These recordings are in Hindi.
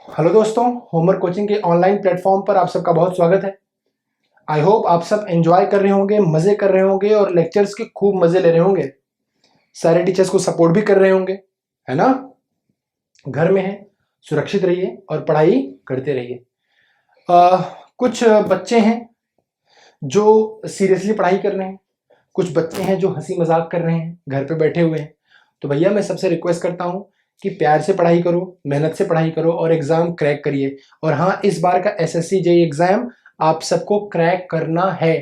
हेलो दोस्तों, होमवर्क कोचिंग के ऑनलाइन प्लेटफॉर्म पर आप सबका बहुत स्वागत है। आई होप आप सब एंजॉय कर रहे होंगे, मज़े कर रहे होंगे और लेक्चर्स के खूब मज़े ले रहे होंगे। सारे टीचर्स को सपोर्ट भी कर रहे होंगे, है ना। घर में हैं, सुरक्षित रहिए और पढ़ाई करते रहिए। कुछ बच्चे हैं जो सीरियसली पढ़ाई कर रहे हैं, कुछ बच्चे हैं जो हंसी मजाक कर रहे हैं, घर पे बैठे हुए हैं। तो भैया मैं सबसे रिक्वेस्ट करता हूँ कि प्यार से पढ़ाई करो, मेहनत से पढ़ाई करो और एग्जाम क्रैक करिए। और हाँ, इस बार का एसएससी जेईई एग्जाम आप सबको क्रैक करना है।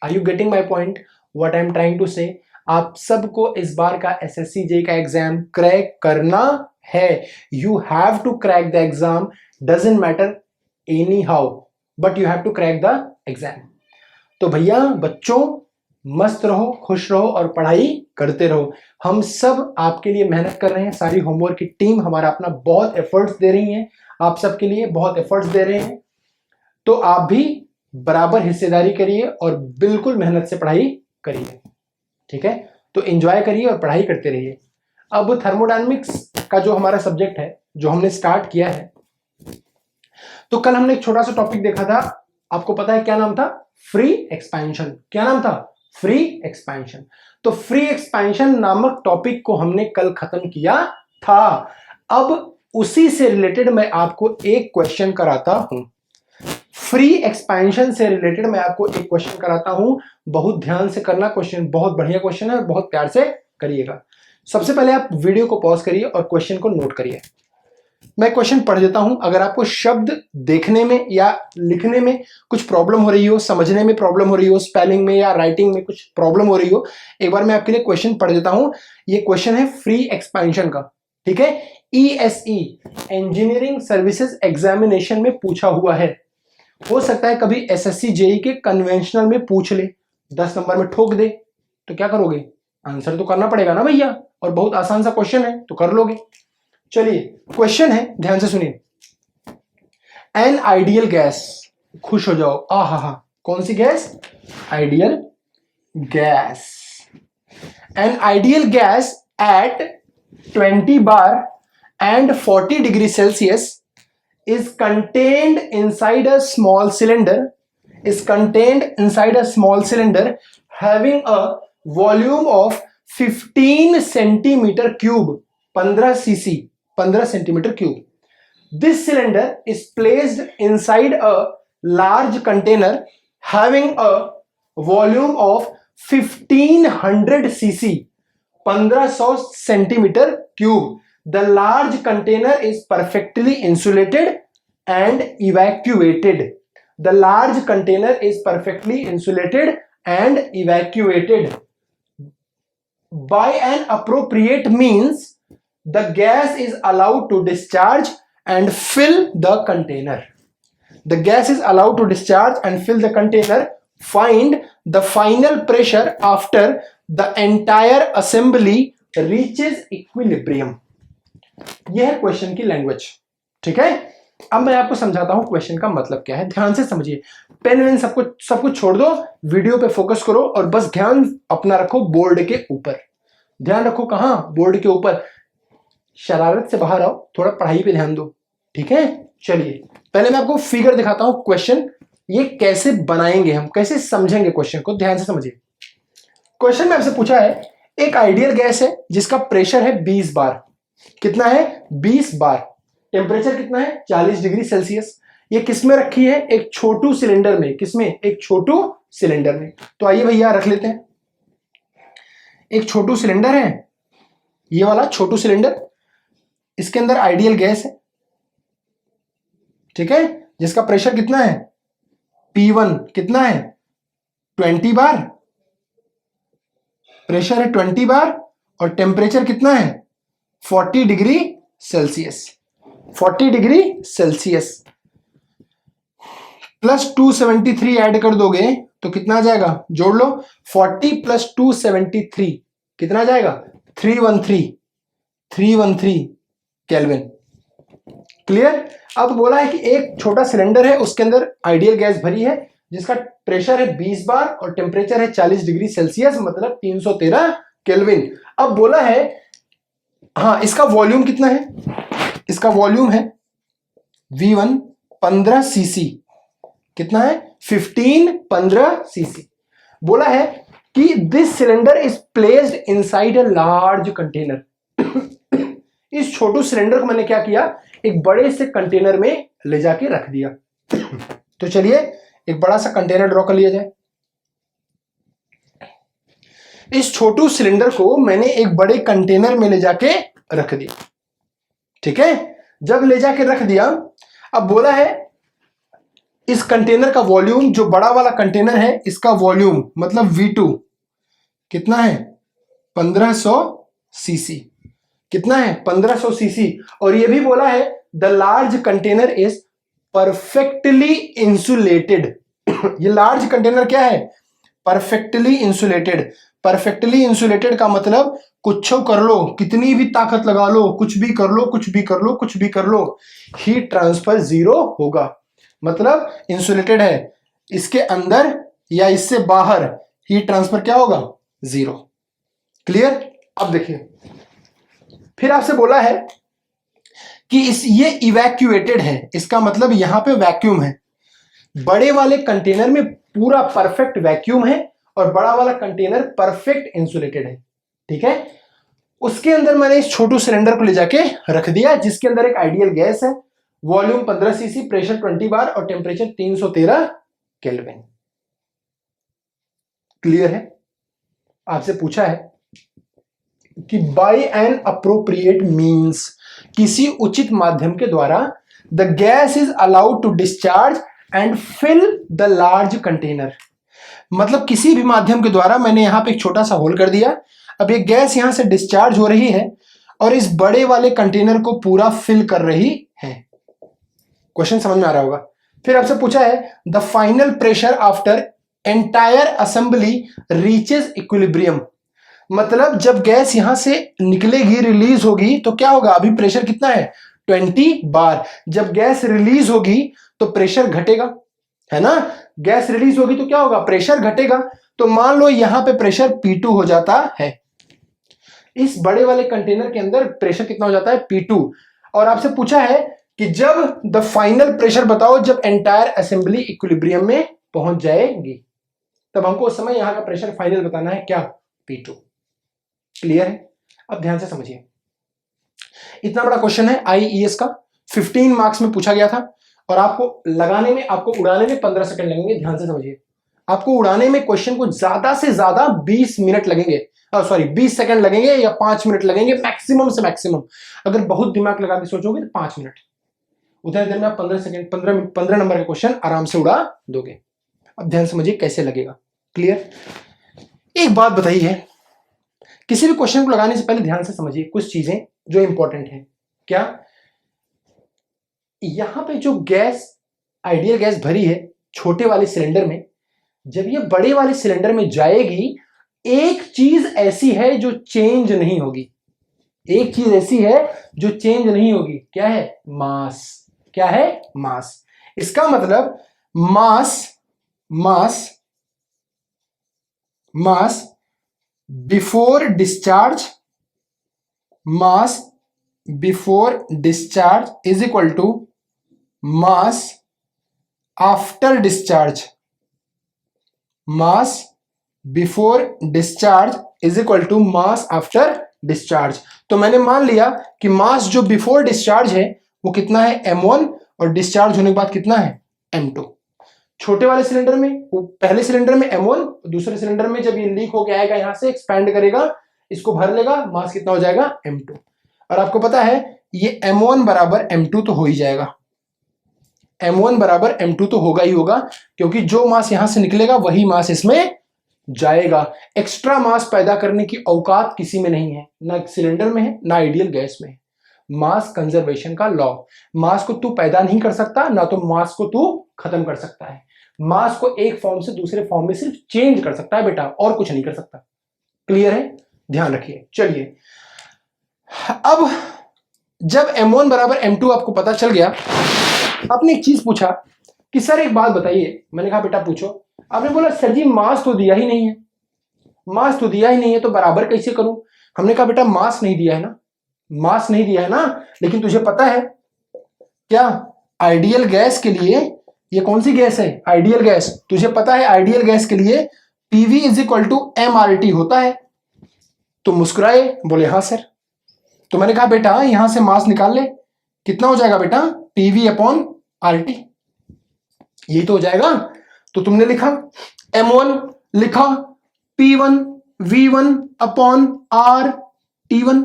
Are you getting my point, what I am trying to say? आप सबको इस बार का एसएससी जेईई का एग्जाम क्रैक करना है। You have to crack the exam, doesn't matter anyhow, but you have to crack the exam. तो भैया बच्चों, मस्त रहो, खुश रहो और पढ़ाई करते रहो। हम सब आपके लिए मेहनत कर रहे हैं, सारी होमवर्क की टीम हमारा अपना बहुत एफर्ट्स दे रही है, आप सबके लिए बहुत एफर्ट्स दे रहे हैं। तो आप भी बराबर हिस्सेदारी करिए और बिल्कुल मेहनत से पढ़ाई करिए, ठीक है। तो एंजॉय करिए और पढ़ाई करते रहिए। अब थर्मोडायनेमिक्स का जो हमारा सब्जेक्ट है, जो हमने स्टार्ट किया है, तो कल हमने एक छोटा सा टॉपिक देखा था, आपको पता है क्या नाम था? Free expansion. क्या नाम था? Free expansion. तो फ्री एक्सपेंशन नामक टॉपिक को हमने कल खत्म किया था। अब उसी से रिलेटेड मैं आपको एक क्वेश्चन कराता हूं। फ्री एक्सपेंशन से रिलेटेड मैं आपको एक क्वेश्चन कराता हूं, बहुत ध्यान से करना। क्वेश्चन बहुत बढ़िया क्वेश्चन है और बहुत प्यार से करिएगा। सबसे पहले आप वीडियो को पॉज करिए और क्वेश्चन को नोट करिए। मैं क्वेश्चन पढ़ देता हूं। अगर आपको शब्द देखने में या लिखने में कुछ प्रॉब्लम हो रही हो, समझने में प्रॉब्लम हो रही हो, स्पेलिंग में या राइटिंग में कुछ प्रॉब्लम हो रही हो, एक बार मैं आपके लिए क्वेश्चन पढ़ देता हूं। ये क्वेश्चन है फ्री एक्सपेंशन का, ठीक है। ईएसई, इंजीनियरिंग सर्विसेज एग्जामिनेशन में पूछा हुआ है। हो सकता है कभी एसएससी जेईई के कन्वेंशनल में पूछ ले, 10 नंबर में ठोक दे, तो क्या करोगे? आंसर तो करना पड़ेगा ना भैया, और बहुत आसान सा क्वेश्चन है तो कर लोगे। चलिए क्वेश्चन है, ध्यान से सुनिए। एन आइडियल गैस, खुश हो जाओ, आ हा, कौन सी gas? Ideal gas. An ideal gas at 20 bar and 40 degree Celsius is contained inside a small cylinder, having a volume of 15 centimeter cube, 15 cc, 15 centimeter cube. This cylinder is placed inside a large container having a volume of 1500 cc, 1500 centimeter cube. The large container is perfectly insulated and evacuated. The large container is perfectly insulated and evacuated. By an appropriate means, the gas is allowed to discharge and fill the container. The gas is allowed to discharge and fill the container. Find the final pressure after the entire assembly reaches equilibrium. यह है क्वेश्चन की लैंग्वेज, ठीक है। अब मैं आपको समझाता हूं क्वेश्चन का मतलब क्या है। ध्यान से समझिए, पेन वेन सब कुछ छोड़ दो, वीडियो पे फोकस करो और बस ध्यान अपना रखो बोर्ड के ऊपर। ध्यान रखो कहां? बोर्ड के ऊपर। शरारत से बाहर आओ, थोड़ा पढ़ाई पे ध्यान दो, ठीक है। चलिए पहले मैं आपको फिगर दिखाता हूं, क्वेश्चन ये कैसे बनाएंगे, हम कैसे समझेंगे क्वेश्चन को। ध्यान से समझिए। क्वेश्चन में आपसे पूछा है, एक आइडियल गैस है जिसका प्रेशर है 20 बार। कितना है? 20 बार। टेम्परेचर कितना है? 40 डिग्री सेल्सियस। ये किसमें रखी है? एक छोटू सिलेंडर में। किसमें? एक छोटू सिलेंडर में। तो आइए भैया रख लेते हैं। एक छोटू सिलेंडर है, ये वाला छोटू सिलेंडर, इसके अंदर आइडियल गैस है, ठीक है, जिसका प्रेशर कितना है? P1 कितना है? 20 बार। प्रेशर है 20 बार और टेम्परेचर कितना है? 40 degree Celsius. 40 degree Celsius plus 273 add कर दोगे तो कितना आ जाएगा? जोड़ लो, 40 प्लस 273 कितना आ जाएगा? 313 केल्विन। क्लियर? अब बोला है कि एक छोटा सिलेंडर है, उसके अंदर आइडियल गैस भरी है जिसका प्रेशर है 20 बार और टेम्परेचर है 40 डिग्री सेल्सियस, मतलब 313 केल्विन। अब बोला है हाँ, इसका वॉल्यूम कितना है? इसका वॉल्यूम है V1 15 सीसी, कितना है 15 सीसी। बोला है कि this cylinder is placed inside a large container. इस छोटू सिलेंडर को मैंने क्या किया, एक बड़े से कंटेनर में ले जाके रख दिया। तो चलिए एक बड़ा सा कंटेनर ड्रॉ कर लिया जाए। इस छोटू सिलेंडर को मैंने एक बड़े कंटेनर में ले जाके रख दिया, ठीक है। जब ले जाके रख दिया, अब बोला है इस कंटेनर का वॉल्यूम, जो बड़ा वाला कंटेनर है इसका वॉल्यूम मतलब V2 कितना है 1500 सीसी, कितना है 1500 सीसी। और ये भी बोला है the large container is perfectly insulated. ये लार्ज कंटेनर क्या है, परफेक्टली इंसुलेटेड। परफेक्टली इंसुलेटेड का मतलब कुछ कर लो, कितनी भी ताकत लगा लो, कुछ भी कर लो, कुछ भी कर लो, कुछ भी कर लो, हीट ट्रांसफर जीरो होगा। मतलब इंसुलेटेड है, इसके अंदर या इससे बाहर हीट ट्रांसफर क्या होगा, जीरो। क्लियर। अब देखिए फिर आपसे बोला है कि ये इवैक्यूएटेड है, इसका मतलब यहां पे वैक्यूम है। बड़े वाले कंटेनर में पूरा परफेक्ट वैक्यूम है और बड़ा वाला कंटेनर परफेक्ट इंसुलेटेड है, ठीक है। उसके अंदर मैंने इस छोटू सिलेंडर को ले जाके रख दिया, जिसके अंदर एक आइडियल गैस है, वॉल्यूम 15 सीसी, प्रेशर 20 बार और टेम्परेचर 313 केल्विन। क्लियर है। आपसे पूछा है कि बाय एन अप्रोप्रिएट मींस, किसी उचित माध्यम के द्वारा the gas is allowed to discharge and fill the large container. मतलब किसी भी माध्यम के द्वारा मैंने यहां पे एक छोटा सा होल कर दिया, अब ये गैस यहां से डिस्चार्ज हो रही है और इस बड़े वाले कंटेनर को पूरा फिल कर रही है। क्वेश्चन समझ में आ रहा होगा। फिर आपसे पूछा है the final pressure after entire assembly reaches equilibrium. मतलब जब गैस यहां से निकलेगी, रिलीज होगी, तो क्या होगा, अभी प्रेशर कितना है 20 बार। जब गैस रिलीज होगी तो प्रेशर घटेगा, है ना। गैस रिलीज होगी तो क्या होगा, प्रेशर घटेगा। तो मान लो यहां पे प्रेशर P2 हो जाता है, इस बड़े वाले कंटेनर के अंदर प्रेशर कितना हो जाता है P2। और आपसे पूछा है कि जब द फाइनल प्रेशर बताओ जब एंटायर असेंबली इक्विलिब्रियम में पहुंच जाएगी, तब हमको उस समय यहां का प्रेशर फाइनल बताना है, क्या, P2। क्लियर है। अब ध्यान से समझिए, इतना बड़ा क्वेश्चन है IES का, 15 मार्क्स में पूछा गया था और आपको लगाने में, आपको उड़ाने में 15 सेकंड लगेंगे। ध्यान से समझिए, आपको उड़ाने में क्वेश्चन को ज्यादा से ज्यादा 20 मिनट लगेंगे, सॉरी 20 सेकंड लगेंगे या 5 मिनट लगेंगे मैक्सिमम से मैक्सिमम। अगर बहुत दिमाग लगा के सोचोगे तो 5 मिनट, उतने देर में आप 15 सेकंड 15 नंबर का क्वेश्चन आराम से उड़ा दोगे। अब ध्यान समझिए कैसे लगेगा। क्लियर। एक बात बताइए, किसी भी क्वेश्चन को लगाने से पहले ध्यान से समझिए कुछ चीजें जो इंपॉर्टेंट है। क्या, यहां पे जो गैस, आइडियल गैस भरी है छोटे वाले सिलेंडर में, जब ये बड़े वाले सिलेंडर में जाएगी, एक चीज ऐसी है जो चेंज नहीं होगी। एक चीज ऐसी है जो चेंज नहीं होगी, क्या है, मास। क्या है, मास। इसका मतलब mass, mass, mass before discharge, mass before discharge is equal to mass after discharge. Mass before discharge is equal to mass after discharge. तो मैंने मान लिया कि मास जो बिफोर डिस्चार्ज है वो कितना है, m1, और डिस्चार्ज होने के बाद कितना है, m2। छोटे वाले सिलेंडर में, वो पहले सिलेंडर में m1, दूसरे सिलेंडर में जब ये लीक होके आएगा, यहां से एक्सपैंड करेगा, इसको भर लेगा, मास कितना हो जाएगा, m2। और आपको पता है ये m1 बराबर m2 तो हो ही जाएगा, m1 बराबर m2 तो होगा ही होगा, क्योंकि जो मास यहां से निकलेगा वही मास इसमें जाएगा। एक्स्ट्रा मास पैदा करने की औकात किसी में नहीं है, ना सिलेंडर में है ना आइडियल गैस में है। मास कंजर्वेशन का लॉ, मास को तू पैदा नहीं कर सकता, ना तो मास को तू खत्म कर सकता है। मास को एक फॉर्म से दूसरे फॉर्म में सिर्फ चेंज कर सकता है बेटा, और कुछ नहीं कर सकता। क्लियर है, ध्यान रखिए। चलिए अब जब m1 बराबर m2 आपको पता चल गया, आपने एक चीज पूछा कि सर एक बात बताइए। मैंने कहा बेटा पूछो। आपने बोला सर जी मास तो दिया ही नहीं है, मास तो दिया ही नहीं है, तो बराबर कैसे करूं। हमने कहा बेटा मास नहीं दिया है ना, मास नहीं दिया है ना, लेकिन तुझे पता है क्या, आइडियल गैस के लिए, ये कौन सी गैस है? Ideal gas. तुझे पता है आइडियल गैस के लिए PV is equal to MRT होता है। तो मुस्कुराए, बोले हाँ सर। तो मैंने कहा बेटा यहां से मास निकाल ले, कितना हो जाएगा बेटा? पीवी अपॉन आरटी, यही तो हो जाएगा। तो तुमने लिखा M1, लिखा P1 V1 upon are T1,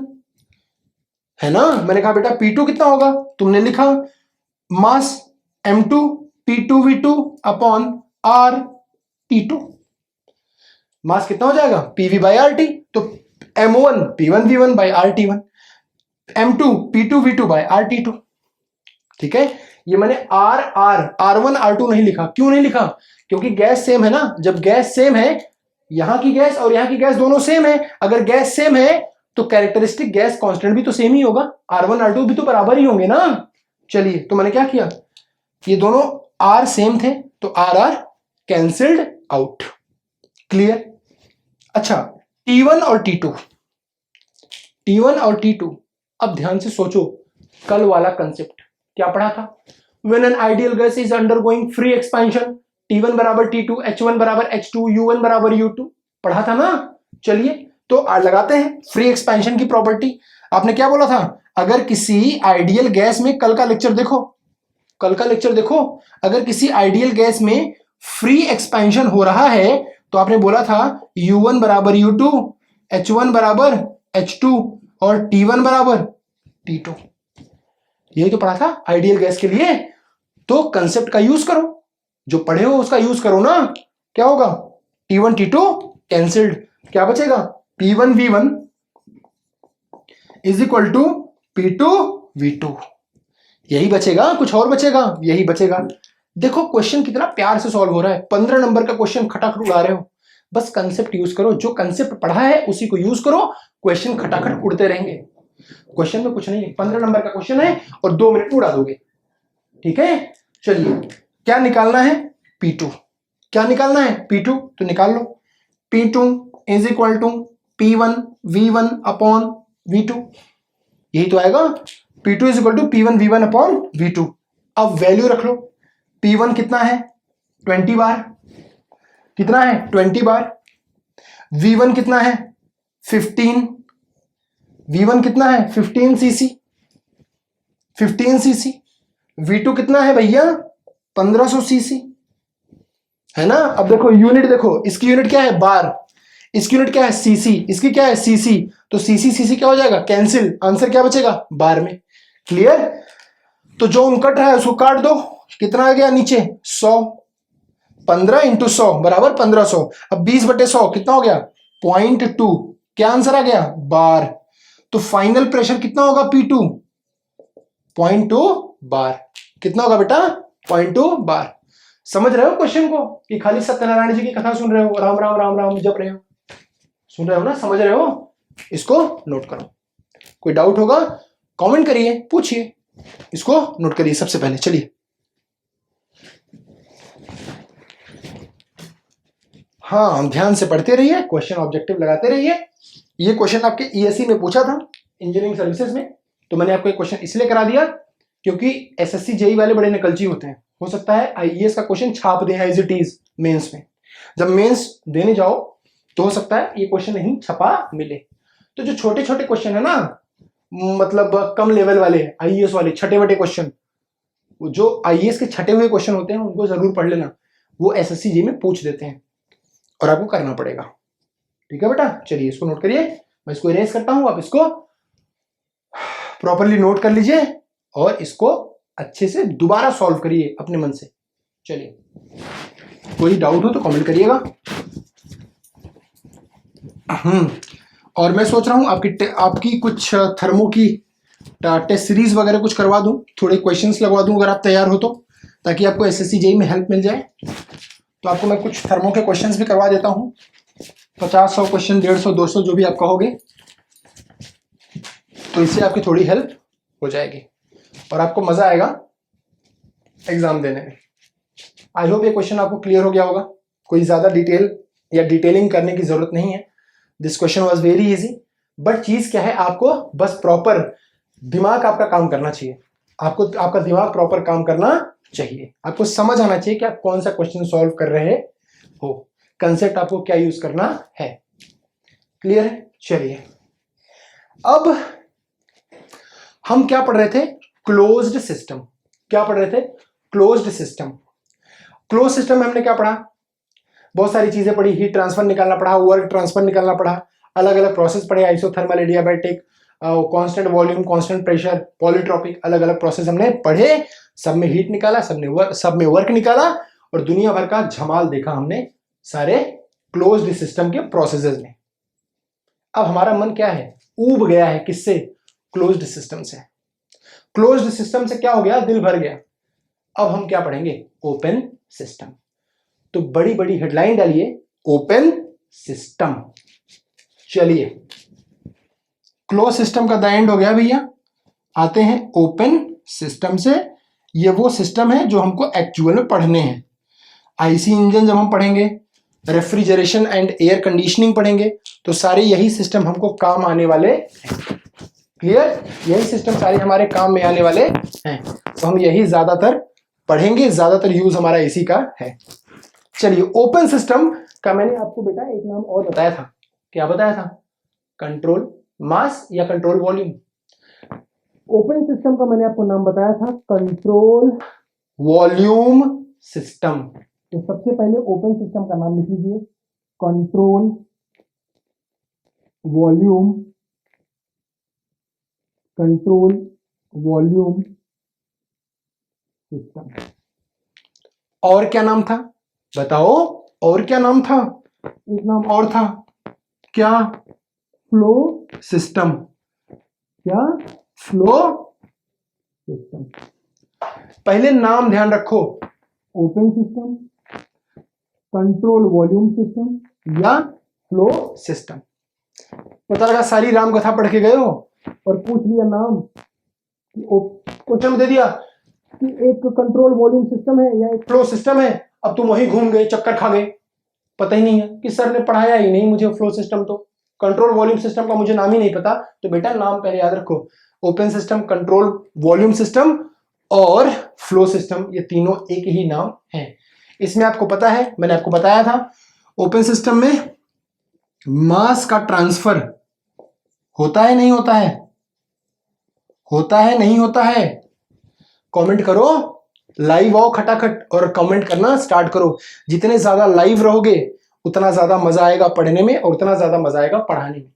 है ना। मैंने कहा बेटा P2 कितना होगा? तुमने लिखा मास M2 P2 V2 upon are T2। मास कितना हो जाएगा? PV by RT। तो M1 P1 V1 by RT1, M2 P2 V2 by RT2। ठीक है, ये मैंने R1 R2 नहीं लिखा। क्यों नहीं लिखा? क्योंकि गैस सेम है ना। जब गैस सेम है, यहां की गैस और यहां की गैस दोनों सेम है, अगर गैस सेम है तो कैरेक्टरिस्टिक गैस कांस्टेंट भी तो सेम ही होगा, R1 R2 भी तो बराबर ही होंगे ना। चलिए, तो मैंने क्या किया, ये दोनों R सेम थे तो R कैंसिल्ड आउट। क्लियर? अच्छा, T1 और T2, T1 और T2, अब ध्यान से सोचो, कल वाला कंसेप्ट क्या पढ़ा था? When an ideal gas is undergoing free expansion, T1 बराबर T2, H1 बराबर H2, U1 बराबर U2, पढ़ा था ना। चलिए, तो लगाते हैं फ्री एक्सपेंशन की प्रॉपर्टी। आपने क्या बोला था? अगर किसी आइडियल गैस में, कल का लेक्चर देखो, कल का लेक्चर देखो, अगर किसी आइडियल गैस में फ्री एक्सपेंशन हो रहा है तो आपने बोला था U1 बराबर U2, H1 बराबर H2 और T1 बराबर T2। यही तो पढ़ा था आइडियल गैस के लिए। तो कंसेप्ट का यूज करो, जो पढ़े हो उसका यूज करो ना। क्या होगा? T1 T2 कैंसिल्ड, क्या बचेगा? P1 V1 is equal to P2 V2, यही बचेगा, कुछ और बचेगा? यही बचेगा। देखो क्वेश्चन कितना प्यार से सॉल्व हो रहा है। 15 नंबर का क्वेश्चन खटाखट उड़ा रहे हो। बस कंसेप्ट यूज करो, जो कंसेप्ट पढ़ा है उसी को यूज करो, क्वेश्चन खटाखट उड़ते रहेंगे। क्वेश्चन में कुछ नहीं है, 15 नंबर का क्वेश्चन है और 2 मिनट में उड़ा दोगे। ठीक है, चलिए, क्या निकालना है? P2। क्या निकालना है? P2। तो निकाल लो। P2 is equal to P1 V1 upon V2, यही तो आएगा। P2 is equal to P1 V1 upon V2। अब वैल्यू रख लो। P1 कितना है? 20 बार। कितना है? 20 बार। V1 कितना है? 15। V1 कितना है? 15 cc, 15 cc। V2 कितना है भैया? 1500 cc, है ना। अब देखो यूनिट, देखो इसकी यूनिट क्या है? बार। इसकी यूनिट क्या है? सीसी। इसकी क्या है? सीसी। तो सीसी सीसी क्या हो जाएगा? कैंसिल। आंसर क्या बचेगा? बार में। क्लियर? तो जो उनकट रहा है उसको काट दो। कितना आ गया नीचे? 100। 15 इंटू 100 बराबर 1500। अब 20/100 कितना हो गया? 0.2। क्या आंसर आ गया? बार। तो फाइनल प्रेशर कितना होगा? P2 0.2 बार। कितना होगा बेटा? 0.2 बार। समझ रहे हो क्वेश्चन को कि खाली सत्यनारायण जी की कथा सुन रहे हो, राम राम राम राम जप रहे हो? सुन रहे हो ना? समझ रहे हो? इसको नोट करो। कोई डाउट होगा कमेंट करिए, पूछिए, इसको नोट करिए सबसे पहले। चलिए, हाँ, ध्यान से पढ़ते रहिए, क्वेश्चन ऑब्जेक्टिव लगाते रहिए। ये क्वेश्चन आपके ईएससी में पूछा था, इंजीनियरिंग सर्विसेज में। तो मैंने आपको एक क्वेश्चन इसलिए करा दिया क्योंकि एसएससी जेई वाले बड़े नकलची होते हैं। हो सकता है आईएएस का क्वेश्चन छाप दें एज इट इज मेंस में। जब मेंस देने जाओ तो हो सकता है ये क्वेश्चन नहीं छपा मिले। तो जो छोटे छोटे क्वेश्चन है ना, मतलब कम लेवल वाले आईएएस वाले छठे वटे क्वेश्चन, जो आईएएस के छठे हुए क्वेश्चन होते हैं उनको जरूर पढ़ लेना। वो एसएससी जेई में पूछ देते हैं और आपको करना पड़ेगा। ठीक है बेटा, चलिए इसको नोट करिए। मैं इसको इरेज करता हूं, आप इसको प्रॉपरली नोट कर लीजिए और इसको अच्छे से दोबारा सॉल्व करिए अपने मन से। चलिए, कोई डाउट हो तो कमेंट करिएगा। और मैं सोच रहा हूं आपकी कुछ थर्मो की टेस्ट सीरीज वगैरह कुछ करवा दूं, थोड़े क्वेश्चंस लगवा दूं अगर आप तैयार हो तो, ताकि आपको एसएससी जेई में हेल्प मिल जाए। तो आपको मैं कुछ थर्मो के क्वेश्चंस भी करवा देता हूं, 50-100 क्वेश्चन, 150-200 जो भी आप कहोगे। तो इससे आपकी थोड़ी हेल्प हो जाएगी और आपको मजा आएगा एग्जाम देने में। आई होप ये क्वेश्चन आपको क्लियर हो गया होगा। कोई ज्यादा डिटेल या डिटेलिंग करने की जरूरत नहीं है। This question was very easy. But चीज क्या है, आपको बस प्रॉपर दिमाग आपका काम करना चाहिए। आपको आपका दिमाग प्रॉपर काम करना चाहिए, आपको समझ आना चाहिए कि आप कौन सा क्वेश्चन सॉल्व कर रहे हो, कंसेप्ट आपको क्या यूज करना है। क्लियर है? चलिए अब हम क्या पढ़ रहे थे? Closed system. क्या पढ़ रहे थे? Closed system. क्लोज सिस्टम में हमने क्या पढ़ा? बहुत सारी चीजें पढ़ी, हीट ट्रांसफर निकालना पढ़ा, वर्क ट्रांसफर निकालना पढ़ा, अलग अलग प्रोसेस पढ़े, isothermal, adiabatic, constant volume, constant pressure, polytropic, अलग अलग प्रोसेस हमने पढ़े, सब में हीट निकाला, सब में वर्क निकाला और दुनिया भर का झमाल देखा हमने सारे क्लोज्ड सिस्टम के प्रोसेसेस में। अब हमारा मन क्या है? ऊब गया है। किससे? क्लोज्ड सिस्टम से। क्लोज्ड सिस्टम से क्या हो गया? दिल भर गया। अब हम क्या पढ़ेंगे? Open system. तो बड़ी बड़ी हेडलाइन डालिए, ओपन सिस्टम। चलिए क्लोज सिस्टम का द एंड हो गया भैया, आते हैं ओपन सिस्टम से। ये वो सिस्टम है जो हमको एक्चुअल में पढ़ने हैं। आईसी इंजन जब हम पढ़ेंगे, रेफ्रिजरेशन एंड एयर कंडीशनिंग पढ़ेंगे, तो सारे यही सिस्टम हमको काम आने वाले हैं। क्लियर? यही सिस्टम सारे हमारे काम में आने वाले हैं, तो हम यही ज्यादातर पढ़ेंगे, ज्यादातर यूज हमारा इसी का है। चलिए ओपन सिस्टम का मैंने आपको बेटा एक नाम और बताया था। क्या बताया था? कंट्रोल मास या कंट्रोल वॉल्यूम। ओपन सिस्टम का मैंने आपको नाम बताया था कंट्रोल वॉल्यूम सिस्टम। तो सबसे पहले ओपन सिस्टम का नाम लिख लीजिए, control volume, control volume system. और क्या नाम था बताओ? और क्या नाम था? एक नाम और था, क्या? Flow system. क्या? Flow system. पहले नाम ध्यान रखो, open system, control volume system या फ्लो सिस्टम। पता लगा सारी राम कथा पढ़ के गए हो और पूछ लिया नाम, क्वेश्चन में दे दिया कि एक कंट्रोल वॉल्यूम सिस्टम है या एक फ्लो सिस्टम है, अब तुम वहीं घूम गए, चक्कर खा गए, पता ही नहीं है कि सर ने पढ़ाया ही नहीं मुझे फ्लो सिस्टम, तो कंट्रोल वॉल्यूम सिस्टम का मुझे नाम ही नहीं पता। तो बेटा नाम पहले याद रखो, open system, control volume system और फ्लो सिस्टम, ये तीनों एक ही नाम है। इसमें आपको पता है, मैंने आपको बताया था, ओपन सिस्टम में मास का ट्रांसफर होता है नहीं होता है? होता है नहीं होता है? कमेंट करो, लाइव आओ खटाखट और कमेंट करना स्टार्ट करो। जितने ज्यादा लाइव रहोगे उतना ज्यादा मजा आएगा पढ़ने में और उतना ज्यादा मजा आएगा पढ़ाने में।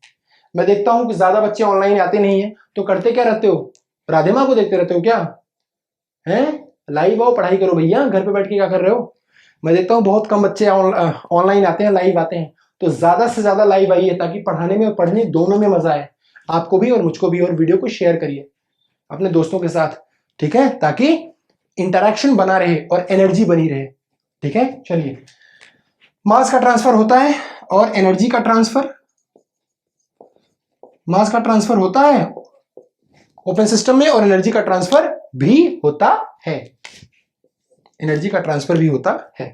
मैं देखता हूं कि ज्यादा बच्चे ऑनलाइन आते नहीं है, तो करते क्या रहते हो? राधे माँ को देखते रहते हो क्या? हैं? लाइव आओ, पढ़ाई करो भैया, घर पे बैठ के क्या कर रहे हो? मैं देखता हूँ बहुत कम बच्चे ऑनलाइन आते हैं, लाइव आते हैं, तो ज्यादा से ज्यादा लाइव आइए ताकि पढ़ाने में और पढ़ने दोनों में मजा आए, आपको भी और मुझको भी। और वीडियो को शेयर करिए अपने दोस्तों के साथ, ठीक है, ताकि इंटरेक्शन बना रहे और एनर्जी बनी रहे, ठीक है। चलिए, मास का ट्रांसफर होता है और एनर्जी का ट्रांसफर, मास का ट्रांसफर होता है ओपन सिस्टम में और एनर्जी का ट्रांसफर भी होता है, एनर्जी का ट्रांसफर भी होता है।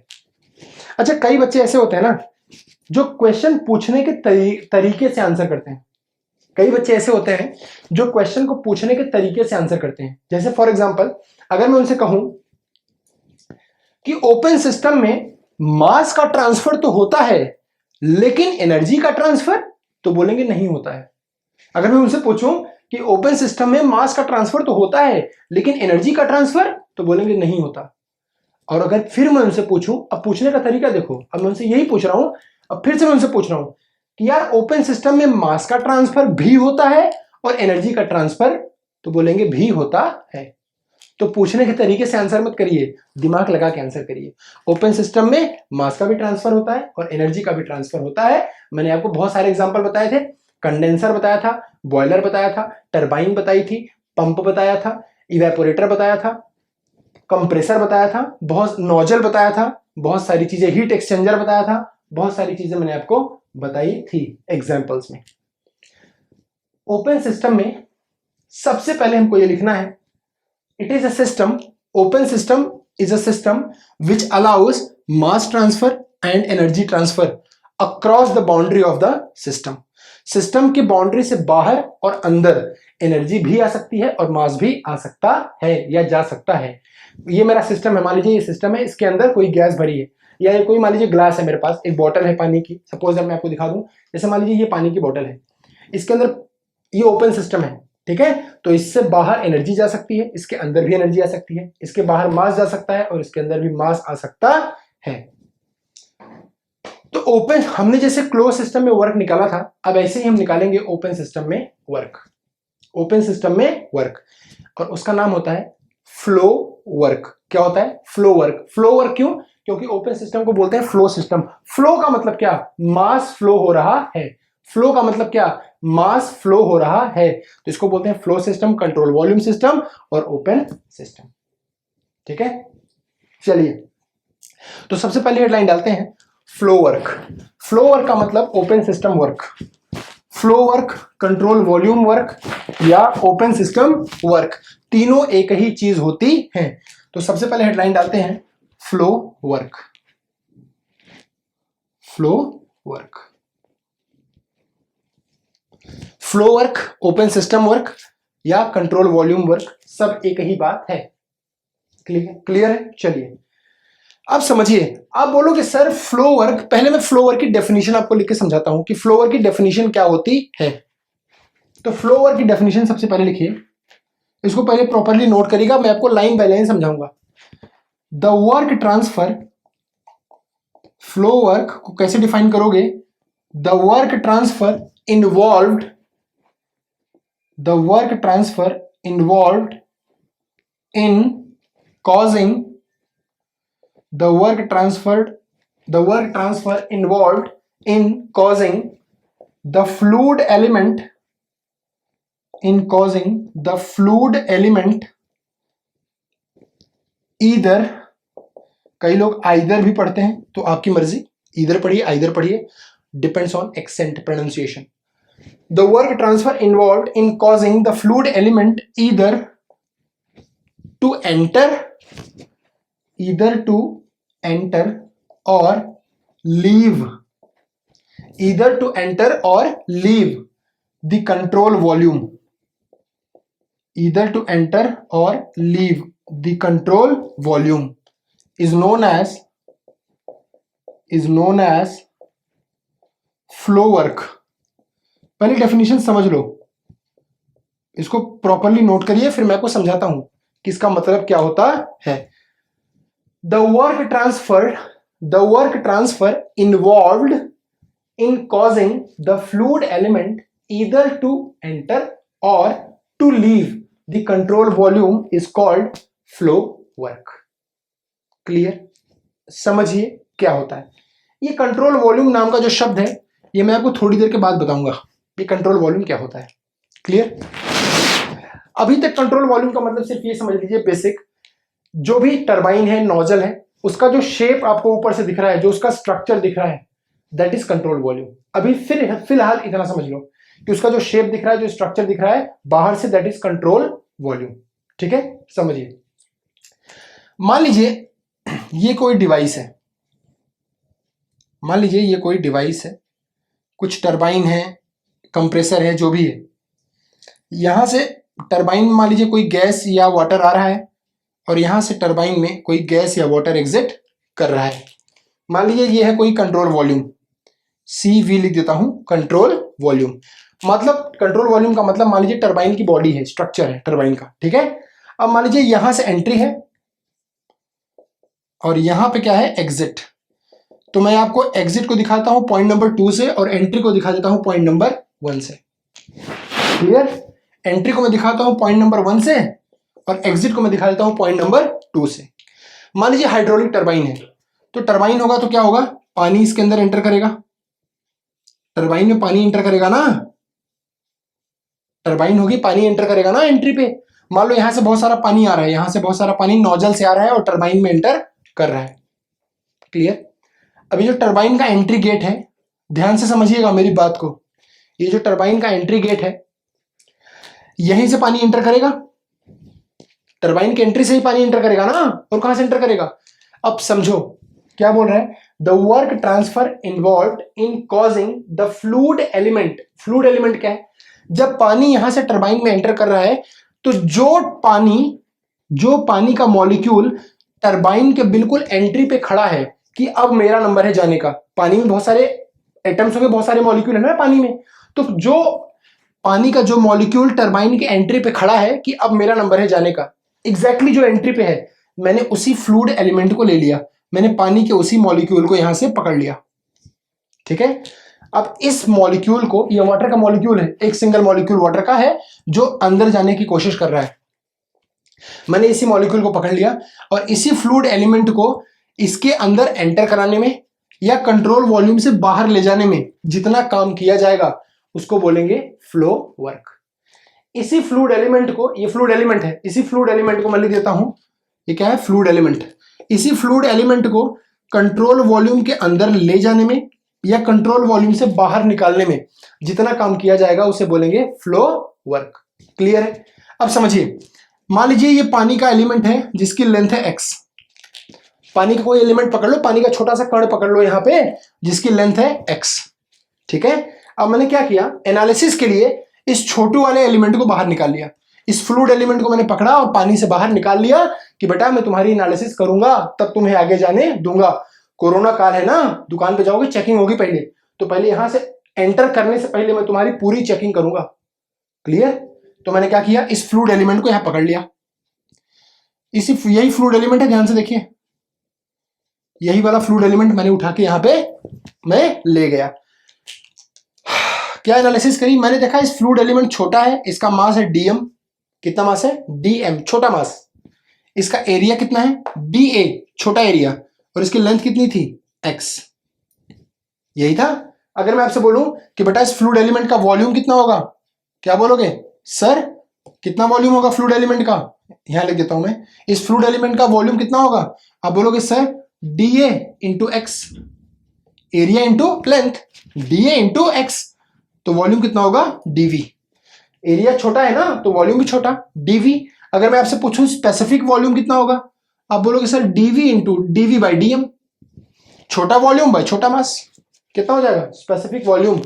अच्छा, कई बच्चे ऐसे होते हैं ना जो क्वेश्चन पूछने के तरीके से आंसर करते हैं। कई बच्चे ऐसे होते हैं जो क्वेश्चन को पूछने के तरीके से आंसर करते हैं। जैसे फॉर एग्जांपल, अगर मैं उनसे कहूं कि ओपन सिस्टम में मास का ट्रांसफर तो होता है लेकिन एनर्जी का ट्रांसफर, तो बोलेंगे नहीं होता है। अगर मैं उनसे पूछूं कि ओपन सिस्टम में मास का ट्रांसफर तो होता है लेकिन एनर्जी का ट्रांसफर, तो बोलेंगे नहीं होता। और अगर फिर मैं उनसे पूछूं, अब पूछने का तरीका देखो, अब मैं उनसे यही पूछ रहा हूं, अब फिर से मैं उनसे पूछ रहा हूं कि यार ओपन सिस्टम में मास का ट्रांसफर भी होता है और एनर्जी का ट्रांसफर, तो बोलेंगे भी होता है। तो पूछने के तरीके से आंसर मत करिए, दिमाग लगा के आंसर करिए। ओपन सिस्टम में मास का भी ट्रांसफर होता है और एनर्जी का भी ट्रांसफर होता है। मैंने आपको बहुत सारे एग्जांपल बताए थे, कंडेंसर बताया था, बॉयलर बताया था, टरबाइन बताई थी, पंप बताया था, इवेपोरेटर बताया था, कंप्रेसर बताया था, बहुत नोजल बताया था, बहुत सारी चीजें, हीट एक्सचेंजर बताया था, बहुत सारी चीजें मैंने आपको बताई थी एग्जांपल्स में। ओपन सिस्टम में सबसे पहले हमको ये लिखना है, it is a system, open system is a system which allows mass transfer and energy transfer across the boundary of the system. System की बाउंड्री से बाहर और अंदर एनर्जी भी आ सकती है और मास भी आ सकता है या जा सकता है। ये मेरा सिस्टम है, मान लीजिए ये सिस्टम है, इसके अंदर कोई गैस भरी है, या ये कोई मान लीजिए ग्लास है, मेरे पास एक बोतल है पानी की, सपोज मैं आपको दिखा दूं, जैसे मान लीजिए ये पानी की बोतल है, इसके अंदर ये ओपन सिस्टम है, ठीक है। तो इससे बाहर एनर्जी जा सकती है, इसके अंदर भी एनर्जी आ सकती है, इसके बाहर मास जा सकता है और इसके अंदर भी मास आ सकता है। तो ओपन, हमने जैसे क्लोज सिस्टम में वर्क निकाला था, अब ऐसे ही हम निकालेंगे ओपन सिस्टम में वर्क। ओपन सिस्टम में वर्क, और उसका नाम होता है फ्लो वर्क। क्या होता है? Flow work. फ्लो वर्क क्यों? क्योंकि ओपन सिस्टम को बोलते हैं फ्लो सिस्टम। फ्लो का मतलब क्या? मास फ्लो हो रहा है। फ्लो का मतलब क्या? मास फ्लो हो रहा है। तो इसको बोलते हैं flow system, control volume system और ओपन सिस्टम। ठीक है, चलिए तो सबसे पहले हेडलाइन डालते हैं फ्लो वर्क। फ्लो वर्क का मतलब open system work. Flow work, control volume work या ओपन सिस्टम वर्क, तीनों एक ही चीज होती हैं। तो सबसे पहले हेडलाइन डालते हैं flow work. Flow work, flow work, open system work या कंट्रोल वॉल्यूम वर्क, सब एक ही बात है। क्लियर है? चलिए अब समझिए। आप बोलोगे सर फ्लो वर्क, पहले मैं फ्लो वर्क की डेफिनेशन आपको लिख के समझाता हूं कि फ्लो वर्क की डेफिनेशन क्या होती है। तो फ्लो वर्क की डेफिनेशन सबसे पहले लिखिए, इसको पहले प्रॉपर्ली नोट करिएगा, मैं आपको लाइन बाय लाइन समझाऊंगा। The work transfer, flow work को कैसे डिफाइन करोगे? The work transfer involved, the work transfer involved in causing, the work transfer involved in causing the fluid element, either, कई लोग आइदर भी पढ़ते हैं तो आपकी मर्जी, इधर पढ़िए आइदर पढ़िए, depends on accent pronunciation. The work transfer involved in causing the fluid element either to enter or leave, either to enter or leave the control volume, either to enter or leave the control volume is known as flow work। पहले डेफिनेशन समझ लो, इसको प्रॉपरली नोट करिए, फिर मैं आपको समझाता हूं कि इसका मतलब क्या होता है। The work transfer involved in causing the fluid element either to enter or to leave the control volume is called flow work। Clear? समझिए क्या होता है। ये कंट्रोल वॉल्यूम नाम का जो शब्द है, ये मैं आपको थोड़ी देर के बाद बताऊंगा ये कंट्रोल वॉल्यूम क्या होता है। क्लियर? अभी तक कंट्रोल वॉल्यूम का मतलब सिर्फ ये समझ लीजिए बेसिक, जो भी टरबाइन है, नोजल है, उसका जो शेप आपको ऊपर से दिख रहा है, जो उसका स्ट्रक्चर दिख रहा है, दैट इज कंट्रोल वॉल्यूम। अभी फिलहाल इतना समझ लो कि उसका जो शेप दिख रहा है, जो स्ट्रक्चर दिख रहा है बाहर से, दैट इज कंट्रोल वॉल्यूम। ठीक है, समझिए। मान लीजिए ये कोई डिवाइस है, मान लीजिए ये कोई डिवाइस है, कुछ टरबाइन है, कंप्रेसर है, जो भी है, यहां से टरबाइन मान लीजिए कोई गैस या वाटर आ रहा है और यहां से टरबाइन में कोई गैस या वाटर एग्जिट कर रहा है। मान लीजिए ये है कोई कंट्रोल वॉल्यूम, CV लिख देता हूं, कंट्रोल वॉल्यूम। मतलब कंट्रोल वॉल्यूम का मतलब मान लीजिए टरबाइन की बॉडी है, स्ट्रक्चर है टरबाइन का। ठीक है, अब मान लीजिए यहां से एंट्री है और यहां पे क्या है? एग्जिट। तो मैं आपको एग्जिट को दिखाता हूं पॉइंट नंबर 2 से और एंट्री को दिखा देता हूं पॉइंट नंबर 1 से। क्लियर? एंट्री को मैं दिखाता हूं पॉइंट नंबर 1 से और एग्जिट को मैं दिखा देता हूं पॉइंट नंबर 2 से। मान लीजिए हाइड्रोलिक टरबाइन है, तो टरबाइन होगा तो क्या होगा? पानी इसके अंदर एंटर करेगा, टरबाइन में पानी एंटर करेगा ना, टरबाइन होगी, पानी एंटर करेगा ना एंट्री पे। मान लो यहां से बहुत सारा पानी आ रहा है, यहां से बहुत सारा पानी नोजल से आ रहा है और टरबाइन में एंटर कर रहा है। क्लियर? अभी जो टरबाइन का एंट्री गेट है, ध्यान से समझिएगा मेरी बात को, ये जो टरबाइन का एंट्री गेट है, यहीं से पानी एंटर करेगा, टरबाइन की एंट्री से ही पानी एंटर करेगा ना, और कहां से एंटर करेगा? अब समझो क्या बोल रहा है, the work transfer involve in causing the fluid element. Fluid element क्या है? जब पानी यहां से टरबाइन में एंटर कर रहा है तो जो पानी का मॉलिक्यूल टरबाइन के बिल्कुल एंट्री पे खड़ा है कि अब मेरा नंबर है जाने का। पानी में बहुत सारे एटम्स होंगे, बहुत सारे मॉलिक्यूल है ना पानी में, तो जो पानी का जो मॉलिक्यूल टरबाइन की एंट्री पे खड़ा है कि अब मेरा नंबर है जाने का, एग्जैक्टली जो एंट्री पे है, मैंने उसी फ्लूइड एलिमेंट को ले लिया, मैंने पानी के उसी मॉलिक्यूल को यहां से पकड़ लिया। ठीक है, अब इस मॉलिक्यूल को, ये वाटर का मॉलिक्यूल है, एक सिंगल मॉलिक्यूल वाटर का है जो अंदर जाने की कोशिश कर रहा है। मैंने इसी मॉलिक्यूल को पकड़ लिया और इसी फ्लूइड एलिमेंट को इसके अंदर एंटर कराने में या कंट्रोल वॉल्यूम से बाहर ले जाने में जितना काम किया जाएगा उसको बोलेंगे फ्लो वर्क। इसी फ्लूइड एलिमेंट को, ये फ्लूइड एलिमेंट है, इसी फ्लूइड एलिमेंट को मैं लिख देता हूं, ये क्या है? Fluid element. इसी फ्लूइड एलिमेंट को कंट्रोल वॉल्यूम के अंदर ले जाने में या कंट्रोल वॉल्यूम से बाहर निकालने में जितना काम किया जाएगा उसे बोलेंगे फ्लो वर्क। क्लियर है? अब समझिए, मान लीजिए ये पानी का एलिमेंट है जिसकी लेंथ है x। पानी का कोई एलिमेंट पकड़ लो, पानी का छोटा सा कण पकड़ लो यहां पे जिसकी लेंथ है x। ठीक है, अब मैंने क्या किया, एनालिसिस के लिए इस छोटू वाले एलिमेंट को बाहर निकाल लिया। इस फ्लूइड एलिमेंट को मैंने पकड़ा और पानी से बाहर निकाल लिया कि बेटा मैं तुम्हारी एनालिसिस करूंगा, तब तुम्हें आगे जाने दूंगा। कोरोना काल है ना, दुकान पे जाओगे, चेकिंग होगी पहले, तो पहले यहां से एंटर करने से पहले मैं तुम्हारी पूरी चेकिंग करूंगा। क्लियर? तो मैंने क्या किया, इस फ्लूइड एलिमेंट को यहां पकड़ लिया। यही फ्लूइड एलिमेंट है, ध्यान से देखिए, यही वाला फ्लूइड एलिमेंट मैंने उठा के यहां पे मैं ले गया। क्या एनालिसिस करी मैंने, देखा इस फ्लूइड एलिमेंट छोटा है, इसका मास है dm। कितना मास है? dm, छोटा मास। इसका एरिया कितना है? dA, छोटा एरिया, और इसकी लेंथ कितनी थी? x। यही था। अगर मैं आपसे बोलूं कि बेटा इस फ्लूइड एलिमेंट का वॉल्यूम कितना होगा, क्या बोलोगे? सर कितना वॉल्यूम होगा फ्लूइड एलिमेंट का? यहां लिख देता हूं मैं, इस फ्लूइड एलिमेंट का वॉल्यूम कितना होगा? आप बोलोगे sir dA into x, area into length, dA into x, तो वॉल्यूम कितना होगा? dV। एरिया छोटा है ना तो वॉल्यूम भी छोटा, dV। अगर मैं आपसे पूछूं स्पेसिफिक वॉल्यूम कितना होगा, आप बोलोगे sir dV into dV by dm। छोटा वॉल्यूम बाई छोटा मास, कितना हो जाएगा? Specific volume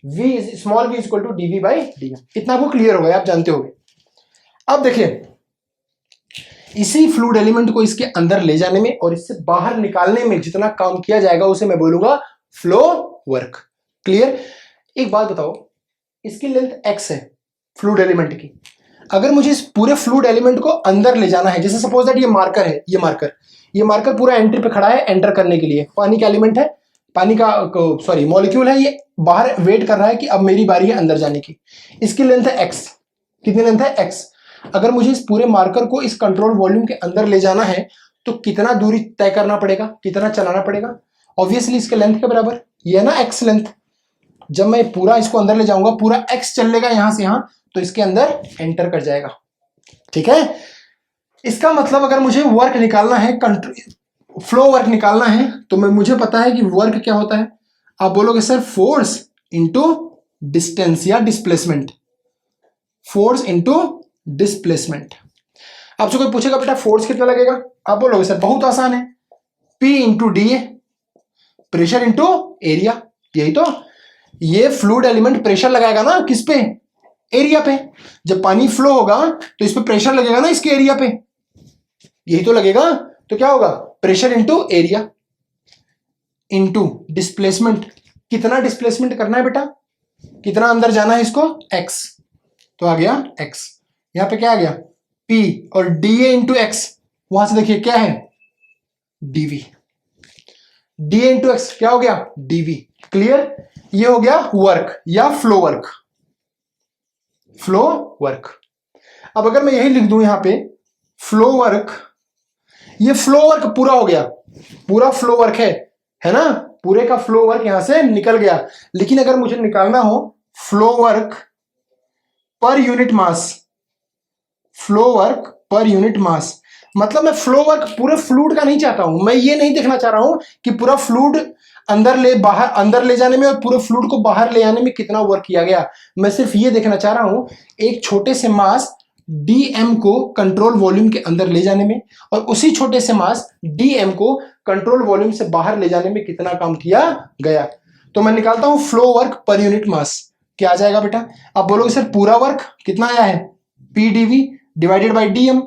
v small v equal to dV by dm। इतना आपको क्लियर होगा, आप जानते होंगे। अब देखिए, इसी फ्लूइड एलिमेंट को इसके अंदर ले जाने में और इससे बाहर निकालने में जितना काम किया जाएगा उसे मैं बोलूंगा फ्लो वर्क। क्लियर? एक बात बताओ, इसकी लेंथ x है फ्लूइड एलिमेंट की, अगर मुझे इस पूरे फ्लूइड एलिमेंट को अंदर ले जाना है, जैसे सपोज दैट ये मार्कर है, ये मार्कर पूरा एंट्री पे खड़ा है एंटर करने के लिए, पानी का एलिमेंट है, पानी का सॉरी मॉलिक्यूल है, ये बाहर वेट कर रहा है कि अब मेरी बारी है अंदर जाने की। इसकी लेंथ है x। कितनी लेंथ है? x। अगर मुझे इस पूरे मार्कर को इस कंट्रोल वॉल्यूम के अंदर ले जाना है तो कितना दूरी तय करना पड़ेगा, कितना चलाना पड़ेगा? ऑब्वियसली इसके लेंथ के बराबर, ये है ना x लेंथ। जब मैं पूरा इसको अंदर ले जाऊंगा, पूरा x चलेगा यहां से यहां, तो इसके अंदर एंटर कर जाएगा। ठीक है, इसका मतलब अगर मुझे वर्क निकालना है, फ्लो वर्क निकालना है, तो मुझे पता है कि वर्क क्या होता है। आप बोलोगे सर फोर्स इंटू डिस्टेंस या डिस्प्लेसमेंट, फोर्स इंटू डिस्प्लेसमेंट। आपसे कोई पूछेगा बेटा फोर्स कितना लगेगा, आप बोलोगे सर बहुत आसान है, P into D, pressure into area. यही तो, ये फ्लूइड एलिमेंट प्रेशर लगाएगा ना किस पे? एरिया पे। जब पानी फ्लो होगा तो इस पे प्रेशर लगेगा ना इसके एरिया पे, यही तो लगेगा। तो क्या होगा? Pressure into area into displacement. कितना डिस्प्लेसमेंट करना है बेटा, कितना अंदर जाना है इसको? x, तो आ गया x। यहां पे क्या आ गया? P, और dA इंटू एक्स, वहां से देखिए क्या है? dV। dA इंटू एक्स क्या हो गया? dV। क्लियर? ये हो गया वर्क या फ्लो वर्क, फ्लो वर्क। अब अगर मैं यही लिख दूं यहां पे फ्लो वर्क, ये फ्लो वर्क पूरा हो गया, पूरा फ्लो वर्क है ना, पूरे का फ्लो वर्क यहां से निकल गया। लेकिन अगर मुझे निकालना हो flow work per unit mass, flow work per unit mass, मतलब मैं फ्लो वर्क पूरे फ्लूइड का नहीं चाहता हूं। मैं ये नहीं देखना चाह रहा हूं कि पूरा फ्लूइड अंदर ले जाने में और पूरे फ्लूइड को बाहर ले आने में कितना वर्क किया गया। मैं सिर्फ ये देखना चाह रहा हूं एक छोटे से मास dm को कंट्रोल वॉल्यूम के अंदर ले जाने में और उसी छोटे से मास dm को कंट्रोल वॉल्यूम से बाहर ले जाने में कितना काम किया गया। तो मैं निकालता हूं flow work per unit mass. क्या आ जाएगा बेटा? अब बोलोगे सर पूरा वर्क कितना आया है? pdv divided by dm।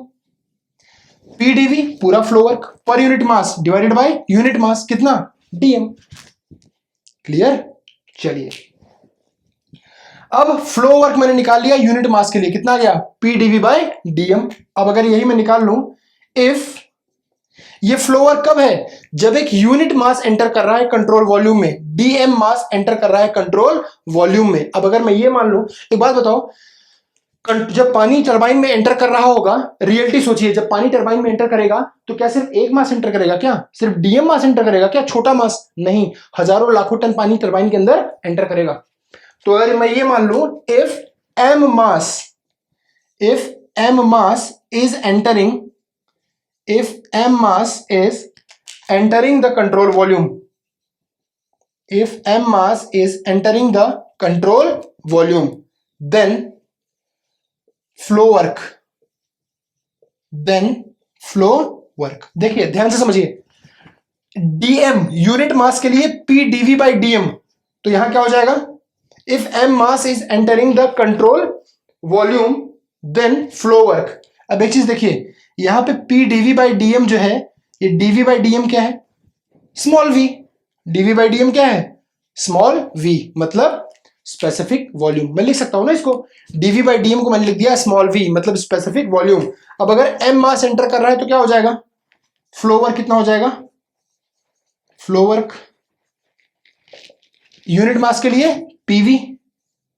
pdv पूरा flow work, per unit mass divided by unit mass कितना? dm। क्लियर? चलिए अब फ्लो वर्क मैंने निकाल लिया यूनिट मास के लिए, कितना आ गया? pdv by dm। अब अगर यही मैं निकाल लूं, इफ ये फ्लो वर्क कब है? जब एक यूनिट मास एंटर कर रहा है कंट्रोल वॉल्यूम में, dm मास एंटर कर रहा है कंट्रोल वॉल्यूम में। अब अगर मैं ये मान लूं, एक बात बताओ, जब पानी टरबाइन में एंटर कर रहा होगा, रियलिटी सोचिए, जब पानी टरबाइन में एंटर करेगा तो क्या सिर्फ एक मास एंटर करेगा? क्या सिर्फ डीएम मास एंटर करेगा? क्या छोटा मास? नहीं, हजारों लाखों टन पानी टरबाइन के अंदर एंटर करेगा। तो अगर मैं ये मान लूं, if m mass is entering the control volume, if m mass is entering the control volume, then flow work, देखिए ध्यान से समझिए, dm यूनिट मास के लिए pdv बाई dm, तो यहां क्या हो जाएगा? If m mass is entering the control volume then flow work. अब एक चीज देखिए, यहां पे pdv बाई dm जो है, ये dv बाई dm क्या है? Small v। dv by dm क्या है? स्मॉल v, मतलब स्पेसिफिक वॉल्यूम। मैं लिख सकता हूं ना इसको, dv बाई dm को मैंने लिख दिया स्मॉल v, मतलब स्पेसिफिक वॉल्यूम। अब अगर m मास एंटर कर रहा है तो क्या हो जाएगा? फ्लो वर्क कितना हो जाएगा? फ्लो वर्क यूनिट मास के लिए pv,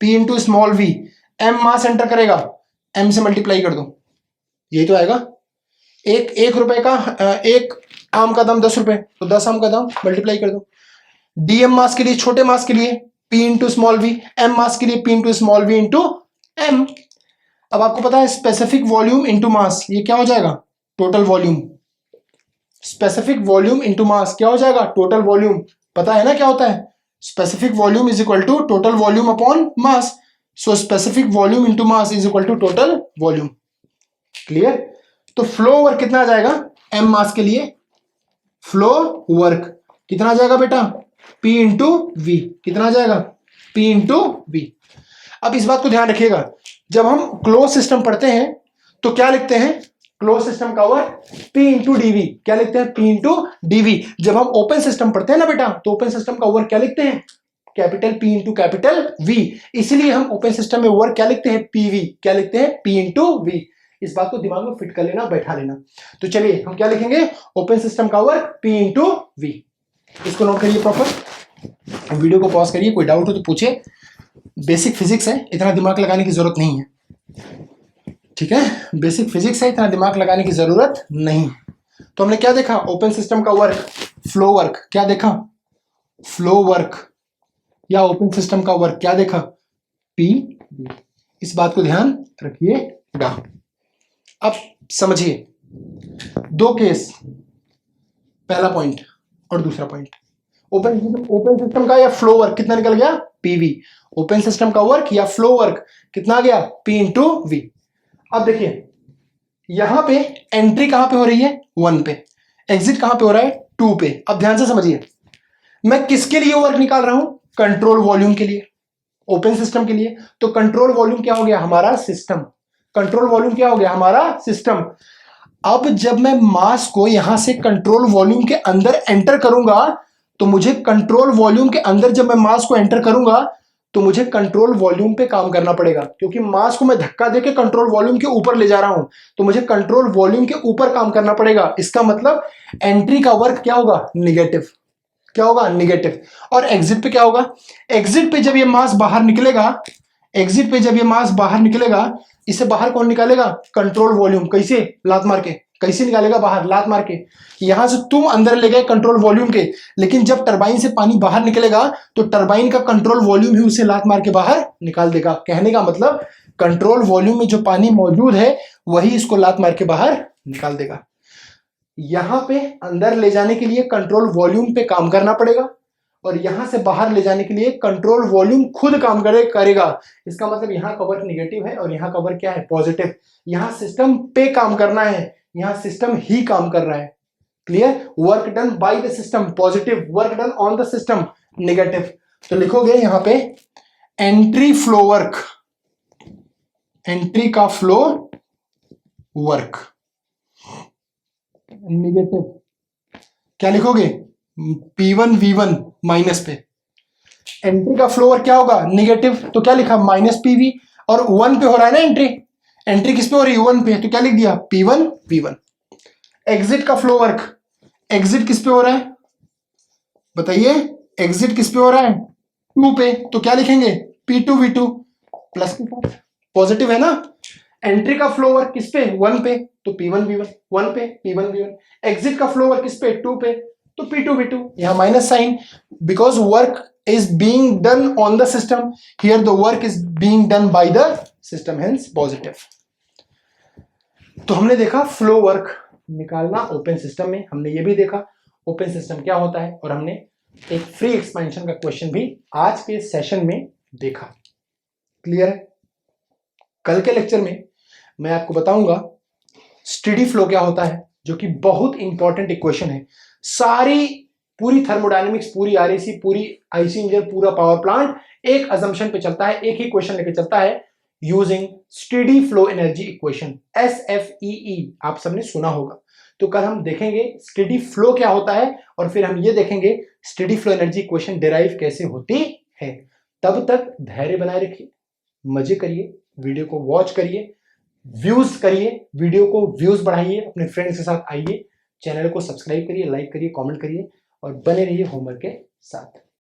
p into small v, m मास एंटर करेगा, m से मल्टीप्लाई कर दो, यही तो आएगा। एक रुपए का एक आम का दाम 10 रुपए, तो 10 आम का दाम मल्टीप्लाई कर दो। dm मास के लिए, छोटे मास के लिए p into small v, m मास के लिए p into small v into m। अब आपको पता है स्पेसिफिक वॉल्यूम इंटू मास, ये क्या हो जाएगा? Total volume. Specific volume into mass क्या हो जाएगा? Total volume. पता है ना क्या होता है? Specific volume is equal to total volume upon mass. So specific volume into mass is equal to total volume. Clear? तो फ्लो वर्क कितना आ जाएगा m मास के लिए? फ्लो वर्क कितना आ जाएगा बेटा? p into v. कितना आ जाएगा? p into v. अब इस बात को ध्यान रखिएगा, जब हम क्लोज सिस्टम पढ़ते हैं तो क्या लिखते हैं? क्लोज सिस्टम का वर्क p इंटू डीवी। क्या लिखते हैं? p into DV. जब हम ओपन सिस्टम पढ़ते हैं ना बेटा, तो ओपन सिस्टम का वर्क क्या लिखते हैं? Capital P into capital V। इसलिए हम ओपन सिस्टम में वर्क क्या लिखते हैं? PV। क्या लिखते हैं? P into V। इस बात को दिमाग में फिट कर लेना, बैठा लेना। तो चलिए हम क्या लिखेंगे? ओपन सिस्टम का वर्क P इंटू V। इसको नोट करिए प्रॉपर, वीडियो को पॉज करिए, कोई डाउट हो तो पूछिए। बेसिक फिजिक्स है, इतना दिमाग लगाने की जरूरत नहीं है, ठीक है? बेसिक फिजिक्स है, इतना दिमाग लगाने की जरूरत नहीं। तो हमने क्या देखा? ओपन सिस्टम का वर्क फ्लो वर्क। क्या देखा? Flow work. या ओपन सिस्टम का वर्क क्या देखा? P। इस बात को ध्यान रखिएगा। अब समझिए दो केस, पहला पॉइंट और दूसरा पॉइंट। ओपन सिस्टम का या फ्लो वर्क कितना निकल गया? PV। ओपन सिस्टम का वर्क या फ्लो वर्क कितना आ गया? P into V। अब देखिए यहां पे एंट्री कहां पे हो रही है? 1 पे। एग्जिट कहां पे हो रहा है? 2 पे। अब ध्यान से समझिए, मैं किसके लिए वर्क निकाल रहा हूं? कंट्रोल वॉल्यूम के लिए, ओपन सिस्टम के लिए। तो कंट्रोल वॉल्यूम क्या हो गया? हमारा सिस्टम। कंट्रोल वॉल्यूम क्या हो गया? हमारा सिस्टम। अब जब मैं मास को यहां से कंट्रोल वॉल्यूम के अंदर एंटर करूंगा, तो मुझे कंट्रोल वॉल्यूम के अंदर जब मैं मास को एंटर करूंगा तो मुझे कंट्रोल वॉल्यूम पे काम करना पड़ेगा, क्योंकि मास को मैं धक्का देके कंट्रोल वॉल्यूम के ऊपर ले जा रहा हूं, तो मुझे कंट्रोल वॉल्यूम के ऊपर काम करना पड़ेगा। इसका मतलब एंट्री का वर्क क्या होगा? निगेटिव। क्या होगा? निगेटिव। और एग्जिट पे क्या होगा? एग्जिट पे जब ये मास बाहर निकलेगा, एग्जिट पे जब ये मास बाहर निकलेगा, इसे बाहर कौन निकालेगा? Control volume. कैसे? लात मार के। कैसे निकालेगा बाहर? लात मार के। यहां से तुम अंदर ले गए कंट्रोल वॉल्यूम के, लेकिन जब टरबाइन से पानी बाहर निकलेगा तो टरबाइन का कंट्रोल वॉल्यूम ही उसे लात मार के बाहर निकाल देगा। कहने का मतलब कंट्रोल वॉल्यूम में जो पानी मौजूद है वही इसको लात मार के बाहर निकाल देगा। यहां पे अंदर ले जाने के लिए कंट्रोल वॉल्यूम पे काम करना पड़ेगा, और यहां से बाहर ले जाने के लिए कंट्रोल वॉल्यूम खुद काम करेगा। इसका मतलब यहाँ का वर्क निगेटिव है और यहाँ का वर्क क्या है, पॉजिटिव। यहाँ सिस्टम पे काम करना है, यहाँ सिस्टम ही काम कर रहा है। Clear? Work done by the system positive, work done on the system negative. तो लिखोगे यहां पे एंट्री फ्लो वर्क, एंट्री का फ्लो वर्क नेगेटिव। क्या लिखोगे, P1 V1 माइनस पे। एंट्री का फ्लो वर्क क्या होगा, नेगेटिव, तो क्या लिखा माइनस PV, और 1 पे हो रहा है ना एंट्री, एंट्री किस पे हो रही है 1 पे, तो क्या लिख दिया P1 V1। एग्जिट का फ्लो वर्क, एग्जिट किस पे हो रहा है बताइए, एग्जिट किस पे हो रहा है 2 पे, तो क्या लिखेंगे P2 V2 प्लस के साथ, पॉजिटिव है ना। एंट्री का फ्लो वर्क किस पे 1 पे, तो P1 V1, 1 पे P1 V1। एग्जिट का फ्लो वर्क किस पे 2 पे, तो P2 V2। यहां minus sign, because work is being done on the system, here the work is being done by the system, hence positive। तो हमने देखा फ्लो वर्क निकालना ओपन सिस्टम में, हमने ये भी देखा ओपन सिस्टम क्या होता है, और हमने एक फ्री एक्सपेंशन का क्वेश्चन भी आज के सेशन में देखा। क्लियर है? कल के लेक्चर में मैं आपको बताऊंगा स्टेडी फ्लो क्या होता है, जो कि बहुत इंपॉर्टेंट इक्वेशन है। सारी पूरी थर्मोडायनेमिक्स, पूरी आरएसी, पूरी आईसी इंजन, पूरा पावर प्लांट एक अजम्पशन पे चलता है, एक ही क्वेश्चन लेके चलता है, using steady flow energy equation, SFEE आप सबने सुना होगा। तो कल हम देखेंगे स्टेडी फ्लो क्या होता है, और फिर हम ये देखेंगे steady flow energy equation derive कैसे होती है। तब तक धैर्य बनाए रखिए, मजे करिए, वीडियो को वॉच करिए, व्यूज करिए, वीडियो को व्यूज बढ़ाइए, अपने फ्रेंड्स के साथ आइए, चैनल को सब्सक्राइब करिए, लाइक करिए, कमेंट करिए और बने रहिए होमवर्क के साथ।